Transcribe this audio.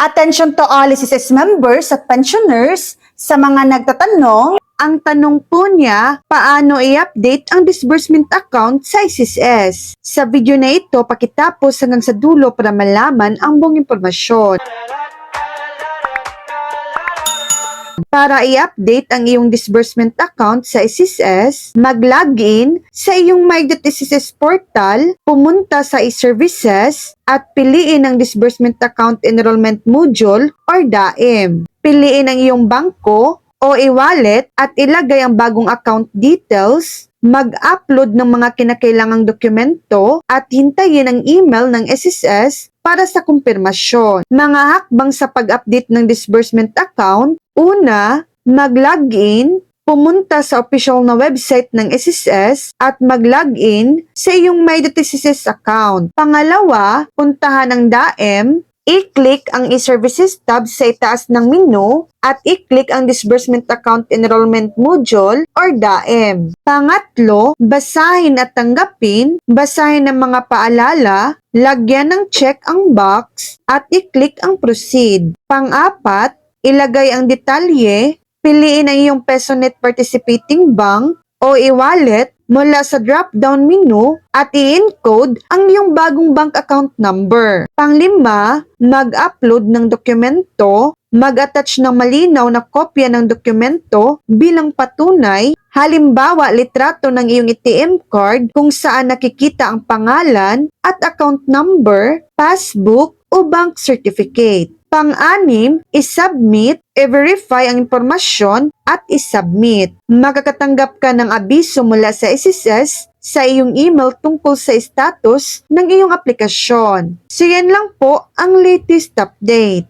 Attention to all SSS members at pensioners, sa mga nagtatanong, ang tanong po niya, paano i-update ang disbursement account sa SSS? Sa video na ito, pakitapos hanggang sa dulo para malaman ang buong impormasyon. Para i-update ang iyong disbursement account sa SSS, mag-login sa iyong My.SSS portal, pumunta sa e-services at piliin ang Disbursement Account Enrollment Module or DAEM. Piliin ang iyong bangko o e-wallet at ilagay ang bagong account details, mag-upload ng mga kinakailangang dokumento at hintayin ang email ng SSS para sa kumpirmasyon. Mga hakbang sa pag-update ng disbursement account: una, mag-login, pumunta sa official na website ng SSS at mag-login sa iyong My.SSS account. Pangalawa, puntahan ang DAEM, i-click ang e-services tab sa itaas ng menu at i-click ang Disbursement Account Enrollment Module or DAEM. Pangatlo, basahin at tanggapin, basahin ang mga paalala, lagyan ng check ang box at i-click ang proceed. Pang-apat, ilagay ang detalye, piliin ang iyong PesoNet Participating Bank o e-wallet mula sa drop-down menu at i-encode ang iyong bagong bank account number. Panglima, mag-upload ng dokumento, mag-attach ng malinaw na kopya ng dokumento bilang patunay, halimbawa litrato ng iyong ATM card kung saan nakikita ang pangalan at account number, passbook o bank certificate. Pang-anim, i-submit, i-verify ang impormasyon at i-submit. Makakatanggap ka ng abiso mula sa SSS sa iyong email tungkol sa status ng iyong aplikasyon. So yan lang po ang latest update.